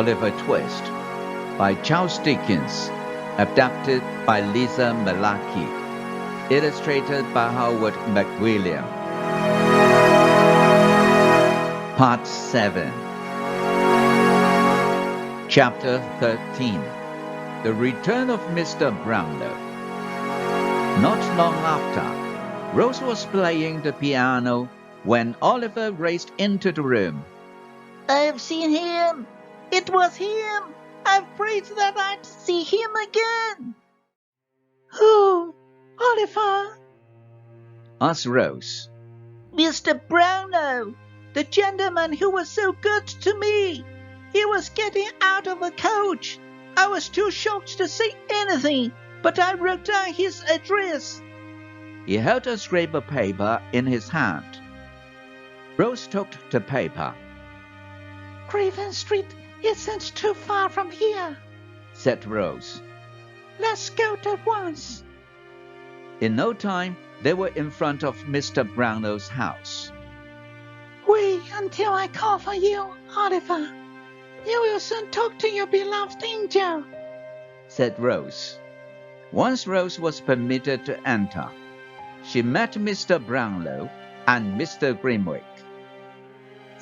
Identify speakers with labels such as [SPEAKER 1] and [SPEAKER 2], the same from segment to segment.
[SPEAKER 1] Oliver Twist by Charles Dickens, adapted by Lisa Malaki, illustrated by Howard McWilliam. Part 7. Chapter 13. The Return of Mr. Brownlow. Not long after, Rose was playing the piano when Oliver raced into the room.
[SPEAKER 2] "I've seen him! It was him! I've prayed that I'd see him again!" "Who? Oliver?"
[SPEAKER 1] asked Rose.
[SPEAKER 2] "Mr. Brownlow, the gentleman who was so good to me. He was getting out of a coach. I was too shocked to say anything, but I wrote down his address."
[SPEAKER 1] He held a scrap of paper in his hand. Rose took the paper.
[SPEAKER 2] "Craven Street isn't too far from here,"
[SPEAKER 1] said Rose.
[SPEAKER 2] "Let's go at once."
[SPEAKER 1] In no time, they were in front of Mr. Brownlow's house.
[SPEAKER 2] "Wait until I call for you, Oliver. You will soon talk to your beloved angel,"
[SPEAKER 1] said Rose. Once Rose was permitted to enter, she met Mr. Brownlow and Mr. Grimwick.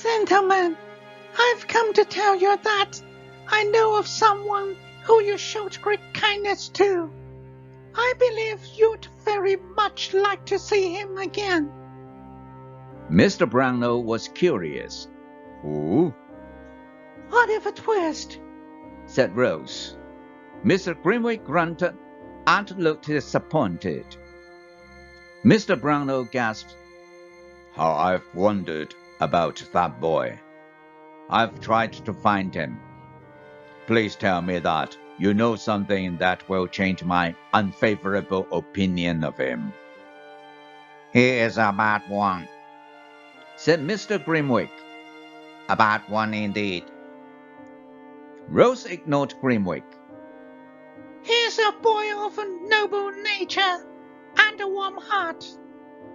[SPEAKER 2] "Gentlemen, I've come to tell you that I know of someone who you showed great kindness to. I believe you'd very much like to see him again."
[SPEAKER 1] Mr. Brownlow was curious. Who?
[SPEAKER 2] "Oliver Twist,"
[SPEAKER 1] said Rose. Mr. Grimwick grunted and looked disappointed. Mr. Brownlow gasped, "How I've wondered about that boy. I've tried to find him. Please tell me that you know something that will change my unfavorable opinion of him."
[SPEAKER 3] "He is a bad one,"
[SPEAKER 1] said Mr. Grimwick.
[SPEAKER 3] "A bad one indeed."
[SPEAKER 1] Rose ignored Grimwick.
[SPEAKER 2] "He's a boy of a noble nature and a warm heart."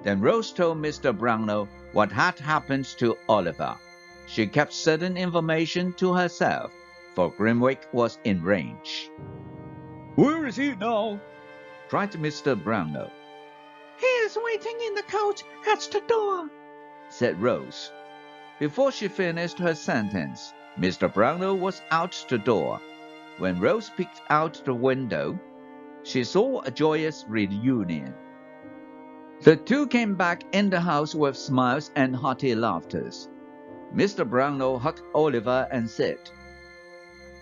[SPEAKER 1] Then Rose told Mr. Brownlow what had happened to Oliver. She kept certain information to herself, for Grimwick was in range. "Where is he now?" cried Mr. Brownlow.
[SPEAKER 2] "He is waiting in the coach at the door,"
[SPEAKER 1] said Rose. Before she finished her sentence, Mr. Brownlow was out the door. When Rose peeked out the window, she saw a joyous reunion. The two came back in the house with smiles and hearty laughters. Mr. Brownlow hugged Oliver and said,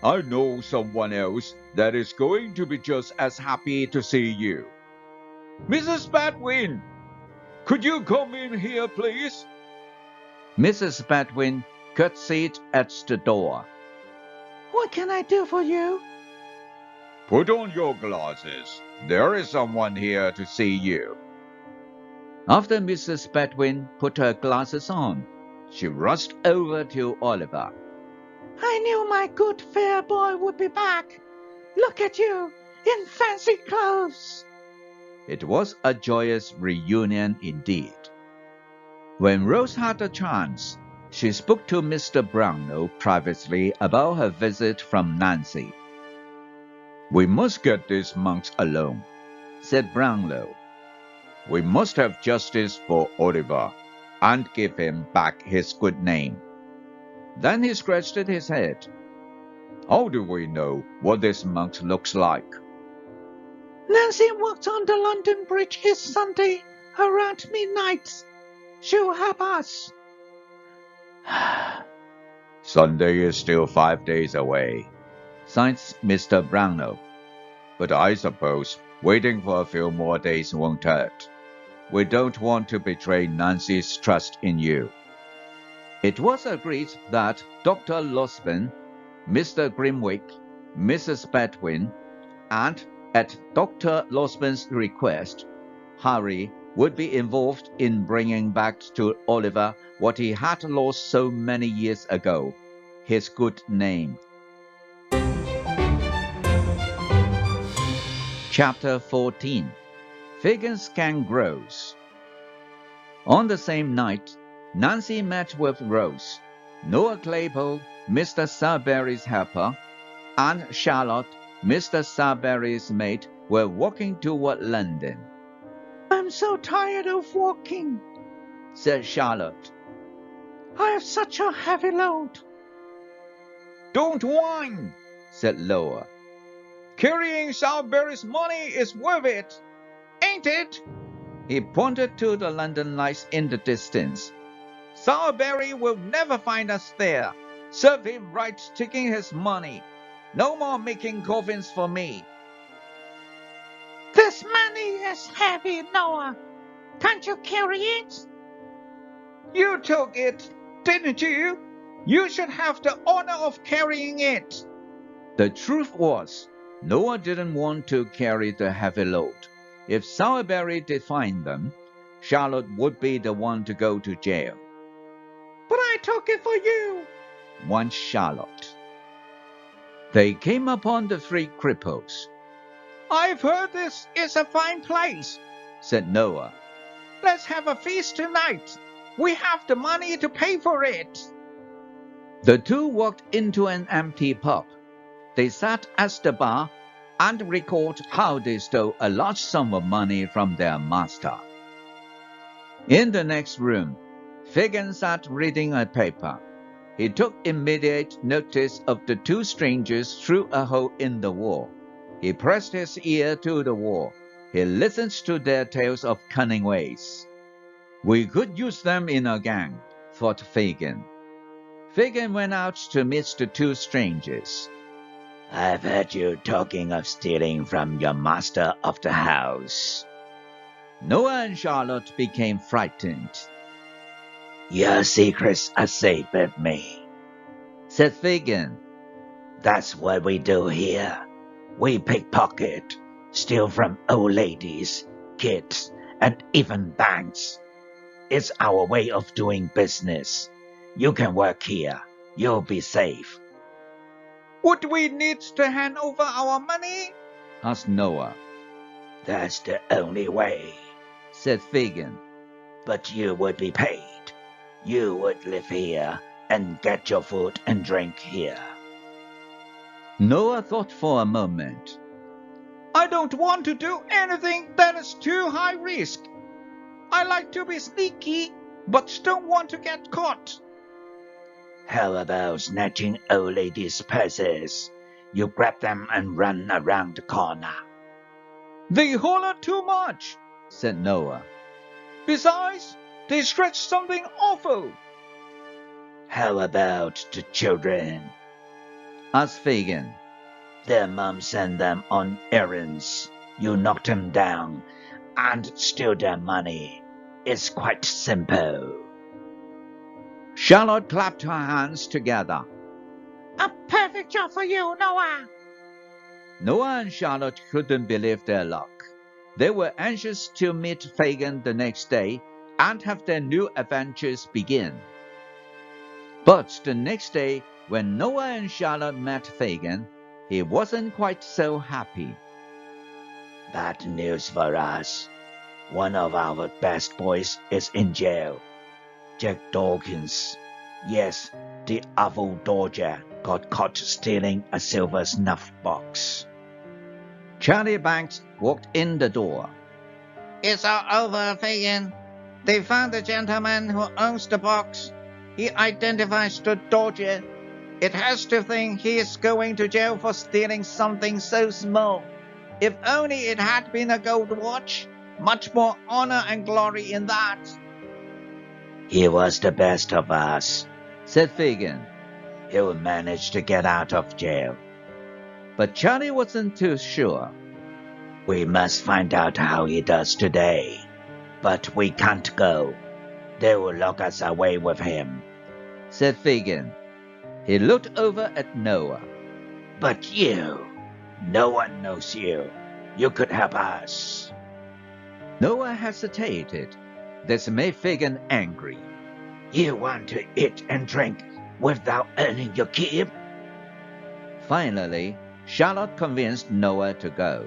[SPEAKER 1] "I know someone else that is going to be just as happy to see you. Mrs. Badwin, could you come in here, please?" Mrs. Badwin curtsied at the door.
[SPEAKER 2] "What can I do for you?"
[SPEAKER 1] "Put on your glasses. There is someone here to see you." After Mrs. Badwin put her glasses on, she rushed over to Oliver.
[SPEAKER 2] "I knew my good fair boy would be back. Look at you, in fancy clothes."
[SPEAKER 1] It was a joyous reunion indeed. When Rose had a chance, she spoke to Mr. Brownlow privately about her visit from Nancy. "We must get these monks alone," said Brownlow. "We must have justice for Oliver, and give him back his good name." Then he scratched his head. "How do we know what this monk looks like?"
[SPEAKER 2] "Nancy walked on the London Bridge this Sunday around midnight. She'll help us."
[SPEAKER 1] "Sunday is still 5 days away," sighed Mr. Brownlow. "But I suppose waiting for a few more days won't hurt. We don't want to betray Nancy's trust in you." It was agreed that Dr. Losberne, Mr. Grimwick, Mrs. Badwin, and, at Dr. Losberne's request, Harry would be involved in bringing back to Oliver what he had lost so many years ago, his good name. Chapter 14. Fagin's Gang Grows. On the same night, Nancy met with Rose. Noah Claypole, Mr. Sowerberry's helper, and Charlotte, Mr. Sowerberry's maid, were walking toward London.
[SPEAKER 2] I'm so tired of walking,
[SPEAKER 1] said Charlotte.
[SPEAKER 2] I have such a heavy load.
[SPEAKER 1] Don't whine, said Noah. Carrying Sowerberry's money is worth it, ain't it? He pointed to the London lights in the distance. Sowerberry will never find us there. Serve him right taking his money. No more making coffins for me.
[SPEAKER 2] This money is heavy, Noah. Can't you carry it?
[SPEAKER 1] You took it, didn't you? You should have the honor of carrying it. The truth was, Noah didn't want to carry the heavy load. If Sowerberry did find them, Charlotte would be the one to go to jail.
[SPEAKER 2] But I took it for you,
[SPEAKER 1] whined Charlotte. They came upon the three cripples. I've heard this is a fine place, said Noah. Let's have a feast tonight. We have the money to pay for it. The two walked into an empty pub. They sat at the bar and recalled how they stole a large sum of money from their master. In the next room, Fagin sat reading a paper. He took immediate notice of the two strangers through a hole in the wall. He pressed his ear to the wall. He listened to their tales of cunning ways. We could use them in a gang, thought Fagin. Fagin went out to meet the two strangers. I've heard you talking of stealing from your master of the house. Noah and Charlotte became frightened. Your secrets are safe with me, said Fagin. That's what we do here. We pickpocket, steal from old ladies, kids, and even banks. It's our way of doing business. You can work here. You'll be safe. Would we need to hand over our money? asked Noah. That's the only way, said Fagin. But you would be paid. You would live here and get your food and drink here. Noah thought for a moment. I don't want to do anything that is too high risk. I like to be sneaky, but don't want to get caught. How about snatching old ladies' purses? You grab them and run around the corner. They holler too much, said Noah. Besides, they scratch something awful. How about the children? asked Fagin. Their mom sent them on errands. You knock them down and steal their money. It's quite simple. Charlotte clapped her hands together.
[SPEAKER 2] A perfect job for you, Noah.
[SPEAKER 1] Noah and Charlotte couldn't believe their luck. They were anxious to meet Fagin the next day and have their new adventures begin. But the next day, when Noah and Charlotte met Fagin, he wasn't quite so happy. Bad news for us. One of our best boys is in jail. Jack Dawkins. Yes, the awful dodger got caught stealing a silver snuff box. Charlie Banks walked in the door.
[SPEAKER 2] It's all over, Fagin. They found the gentleman who owns the box. He identifies the dodger. It has to think he is going to jail for stealing something so small. If only it had been a gold watch. Much more honor and glory in that.
[SPEAKER 1] He was the best of us, said Fagin. He'll manage to get out of jail. But Charlie wasn't too sure. We must find out how he does today. But we can't go. They will lock us away with him, said Fagin. He looked over at Noah. But you, no one knows you. You could help us. Noah hesitated. This made Fagin angry. You want to eat and drink without earning your keep? Finally, Charlotte convinced Noah to go.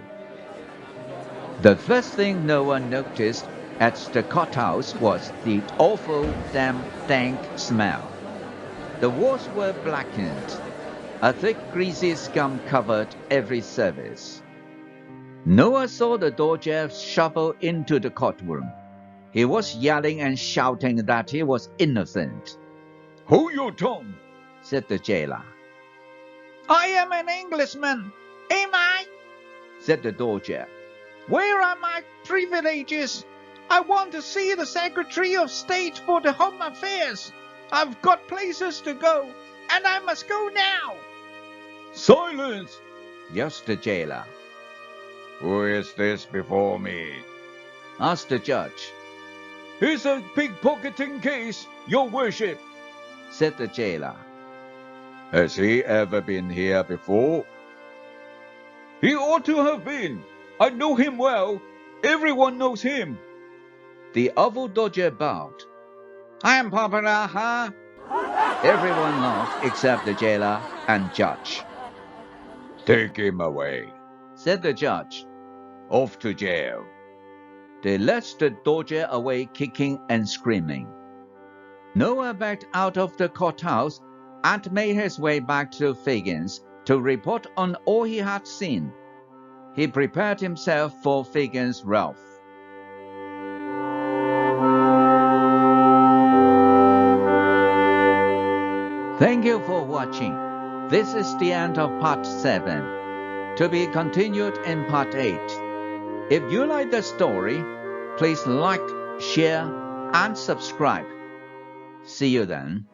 [SPEAKER 1] The first thing Noah noticed at the courthouse was the awful, damp, dank smell. The walls were blackened. A thick greasy scum covered every surface. Noah saw the doorkeeper shuffle into the courtroom. He was yelling and shouting that he was innocent.
[SPEAKER 4] Hold your tongue,
[SPEAKER 1] said the jailer.
[SPEAKER 2] I am an Englishman, am I?
[SPEAKER 1] said the doorkeeper.
[SPEAKER 2] Where are my privileges? I want to see the Secretary of State for the Home Affairs. I've got places to go, and I must go now.
[SPEAKER 4] Silence,
[SPEAKER 1] yelled the jailer.
[SPEAKER 4] Who is this before me?
[SPEAKER 1] asked the judge.
[SPEAKER 4] It's a pickpocketing case, your worship,
[SPEAKER 1] said the jailer.
[SPEAKER 4] Has he ever been here before? He ought to have been. I know him well. Everyone knows him.
[SPEAKER 1] The oval dodger bowed.
[SPEAKER 2] I am popular, huh?
[SPEAKER 1] Everyone laughed except the jailer and judge.
[SPEAKER 4] Take him away,
[SPEAKER 1] said the judge.
[SPEAKER 4] Off to jail.
[SPEAKER 1] They led the dodger away kicking and screaming. Noah backed out of the courthouse and made his way back to Figgins to report on all he had seen. He prepared himself for Figgins' wrath. Thank you for watching. This is the end of part 7. To be continued in part 8. If you like the story, please like, share, and subscribe. See you then.